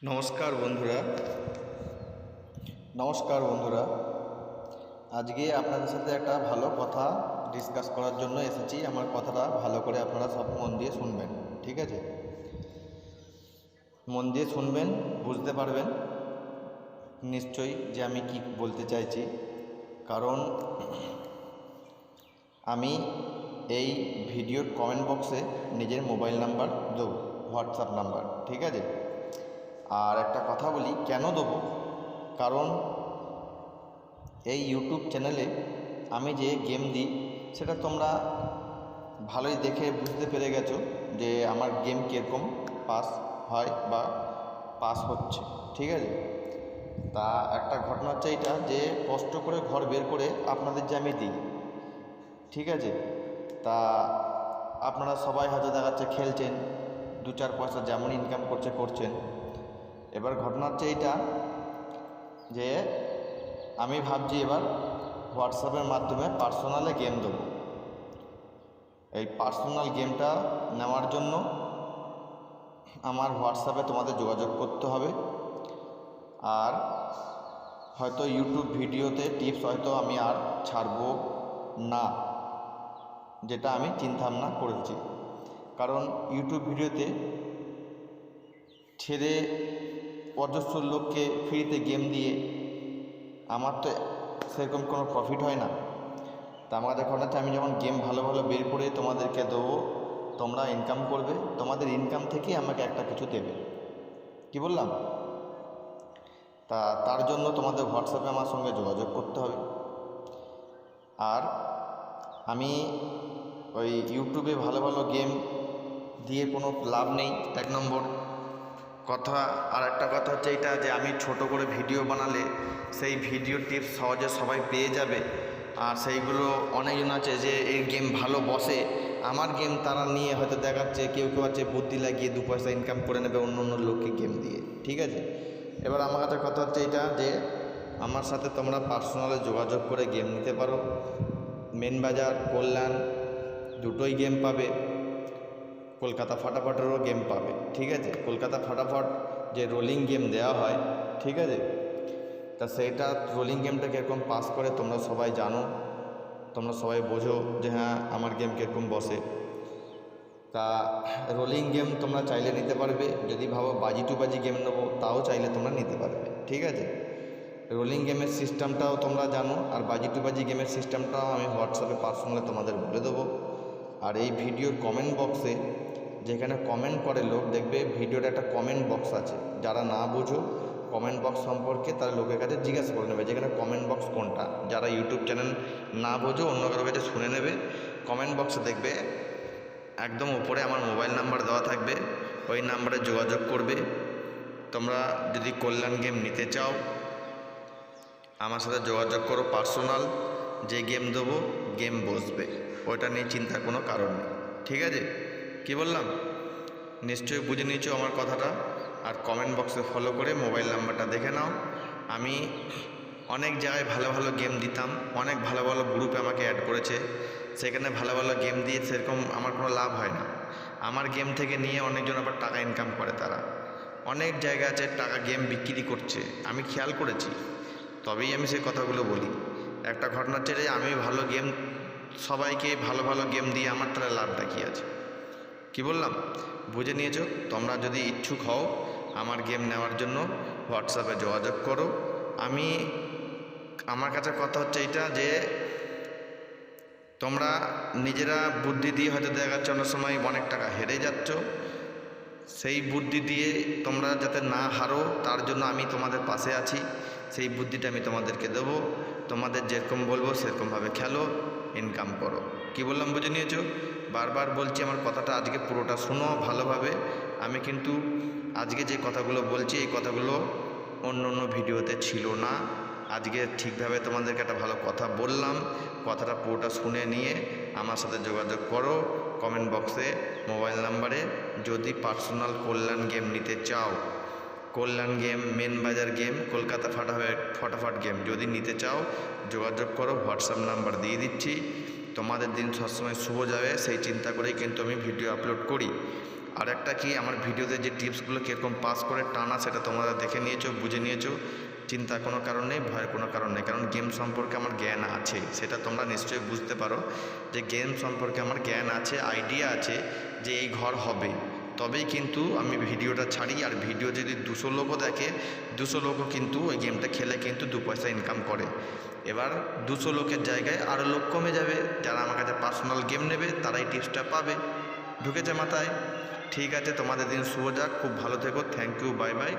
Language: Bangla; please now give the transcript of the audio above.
নমস্কার বন্ধুরা আজকে আপনাদের সাথে একটা ভালো কথা ডিসকাস করার জন্য এসেছি। আমার কথাটা ভালো করে আপনারা সব মন দিয়ে শুনবেন, ঠিক আছে? মন দিয়ে শুনবেন, বুঝতে পারবেন নিশ্চয়ই যে আমি কি বলতে চাইছি। কারণ আমি এই ভিডিওর কমেন্ট বক্সে নিজের মোবাইল নাম্বার দেবো, হোয়াটসঅ্যাপ নাম্বার, ঠিক আছে? আর একটা কথা বলি, কেন দেবো? কারণ এই ইউটিউব চ্যানেলে আমি যে গেম দিই সেটা তোমরা ভালোই দেখে বুঝতে পেরে গেছো যে আমার গেম কীরকম পাস হয় বা পাস হচ্ছে, ঠিক আছে? তা একটা ঘটনা হচ্ছে এইটা, যে কষ্ট করে ঘর বের করে আপনাদের যে আমি দিই, ঠিক আছে? তা আপনারা সবাই হয়তো দেখাচ্ছে খেলছেন, দু চার পয়সা যেমন ইনকাম করছেন। এবার ঘটনা হচ্ছে এইটা যে আমি ভাবছি এবার হোয়াটসঅ্যাপের মাধ্যমে পার্সোনালে গেম দেবো। এই পার্সোনাল গেমটা নেওয়ার জন্য আমার হোয়াটসঅ্যাপে তোমাদের যোগাযোগ করতে হবে। আর হয়তো ইউটিউব ভিডিওতে টিপস হয়তো আমি আর ছাড়বো না, যেটা আমি চিন্তাভাবনা করেছি। কারণ ইউটিউব ভিডিওতে ছেড়ে অজস্র লোককে ফ্রিতে গেম দিয়ে আমার তো সেরকম কোনো প্রফিট হয় না। তা আমার দেখা হচ্ছে আমি যখন গেম ভালো ভালো বের করে তোমাদেরকে দেবো, তোমরা ইনকাম করবে, তোমাদের ইনকাম থেকে আমাকে একটা কিছু দেবে। কি বললাম? তার জন্য তোমাদের হোয়াটসঅ্যাপে আমার সঙ্গে যোগাযোগ করতে হবে। আর আমি ওই ইউটিউবে ভালো ভালো গেম দিয়ে কোনো লাভ নেই, এক নম্বর কথা। আর একটা কথা হচ্ছে এইটা, যে আমি ছোট করে ভিডিও বানালে সেই ভিডিও টিপস সহজে সবাই পেয়ে যাবে। আর সেইগুলো অনেকজন আছে যে এই গেম ভালো বসে, আমার গেম তারা নিয়ে হয়তো দেখাচ্ছে, কেউ আছে বুদ্ধি লাগিয়ে দু পয়সা ইনকাম করে নেবে অন্য অন্য লোককে গেম দিয়ে, ঠিক আছে? এবার আমার কাছে কথা হচ্ছে এইটা, যে আমার সাথে তোমরা পার্সোনালে যোগাযোগ করে গেম নিতে পারো। মেন বাজার, কল্যাণ দুটোই গেম পাবে, কলকাতা ফাটাফাটেরও গেম পাবে, ঠিক আছে? কলকাতা ফাটাফাট যে রোলিং গেম দেওয়া হয়, ঠিক আছে? তা সেইটা রোলিং গেমটা কীরকম পাস করে তোমরা সবাই জানো, তোমরা সবাই বোঝো যে হ্যাঁ আমার গেম কীরকম বসে। তা রোলিং গেম তোমরা চাইলে নিতে পারবে, যদি ভাবো বাজি টু বাজি গেম নেবো তাও চাইলে তোমরা নিতে পারবে, ঠিক আছে? রোলিং গেমের সিস্টেমটাও তোমরা জানো, আর বাজি টু বাজি গেমের সিস্টেমটাও আমি হোয়াটসঅ্যাপে পার্সোনালি তোমাদের বলে দেবো। আর এই ভিডিওর কমেন্ট বক্সে যেখানে কমেন্ট করে লোক, দেখবে ভিডিওর একটা কমেন্ট বক্স আছে। যারা না বোঝো কমেন্ট বক্স সম্পর্কে, তারা লোকের কাছে জিজ্ঞাসা করে নেবে যেখানে কমেন্ট বক্স কোনটা। যারা ইউটিউব চ্যানেল না বোঝো অন্য কারোর কাছে শুনে নেবে। কমেন্ট বক্সে দেখবে একদম উপরে আমার মোবাইল নাম্বার দেওয়া থাকবে, ওই নাম্বারে যোগাযোগ করবে। তোমরা যদি কল্যাণ গেম নিতে চাও আমার সাথে যোগাযোগ করো, পার্সোনাল যে গেম দেবো গেম বসবে, ওইটা নিয়ে চিন্তার কোনো কারণ নেই, ঠিক আছে? কি বললাম নিশ্চয়ই বুঝে নিয়েছো আমার কথাটা। আর কমেন্ট বক্সে ফলো করে মোবাইল নাম্বারটা দেখে নাও। আমি অনেক জায়গায় ভালো ভালো গেম দিতাম, অনেক ভালো ভালো গ্রুপে আমাকে অ্যাড করেছে, সেখানে ভালো ভালো গেম দিয়ে সেরকম আমার কোনো লাভ হয় না। আমার গেম থেকে নিয়ে অনেকজন আবার টাকা ইনকাম করে, তারা অনেক জায়গা আছে টাকা গেম বিক্রি করছে, আমি খেয়াল করেছি। তবেই আমি সেই কথাগুলো বলি। একটা ঘটনা হচ্ছে যে আমি ভালো গেম, সবাইকে ভালো ভালো গেম দিয়ে আমার তাহলে লাভটা কী আছে? কি বললাম বুঝে নিয়েছো? তোমরা যদি ইচ্ছুক হও আমার গেম নেওয়ার জন্য হোয়াটসঅ্যাপে যোগাযোগ করো। আমার কাছে কথা হচ্ছে এইটা, যে তোমরা নিজেরা বুদ্ধি দিয়ে হয়তো দেখা যাচ্ছে অনেক সময় অনেক টাকা হেরে যাচ্ছ, সেই বুদ্ধি দিয়ে তোমরা যাতে না হারো তার জন্য আমি তোমাদের পাশে আছি। সেই বুদ্ধিটা আমি তোমাদেরকে দেবো, তোমাদের যেরকম বলবো সেরকমভাবে খেলো, ইনকাম করো। কি বললাম বুঝে নিয়েছো? বারবার বলছি আমার কথাটা আজকে পুরোটা শোনো ভালোভাবে। আমি কিন্তু আজকে যে কথাগুলো বলছি এই কথাগুলো অন্য অন্য ভিডিওতে ছিল না। আজকে ঠিকভাবে তোমাদেরকে একটা ভালো কথা বললাম, কথাটা পুরোটা শুনে নিয়ে আমার সাথে যোগাযোগ করো কমেন্ট বক্সে মোবাইল নাম্বারে। যদি পার্সোনাল কল্যাণ গেম নিতে চাও, কল্যাণ গেম, মেন বাজার গেম, কলকাতা ফাটাফাট গেম যদি নিতে চাও যোগাযোগ করো, হোয়াটসঅ্যাপ নাম্বার দিয়ে দিচ্ছি। তোমাদের দিন সবসময় শুভ যাবে সেই চিন্তা করেই কিন্তু আমি ভিডিও আপলোড করি। আর একটা কি, আমার ভিডিওতে যে টিপসগুলো কীরকম পাস করে টানা, সেটা তোমরা দেখে নিয়েছো, বুঝে নিয়েছো, চিন্তার কোনো কারণ নেই, ভয়ের কোনো কারণ নেই, কারণ গেম সম্পর্কে আমার জ্ঞান আছে, সেটা তোমরা নিশ্চয়ই বুঝতে পারো যে গেম সম্পর্কে আমার জ্ঞান আছে, আইডিয়া আছে যে এই ঘর হবে, তবেই কিন্তু আমি ভিডিওটা ছাড়ি। আর ভিডিও যদি 200 লোকও দেখে, 200 লোকও কিন্তু ওই গেমটা খেলে কিন্তু 2 পয়সা ইনকাম করে। এবার 200 লোকের জায়গায় আরও লোক কমে যাবে, যারা আমার কাছে পার্সোনাল গেম নেবে তারাই টিপসটা পাবে। ঢুকেছে মাথায়? ঠিক আছে, তোমাদের দিন শুভ যাক, খুব ভালো থেকো, থ্যাংক ইউ, বাই বাই।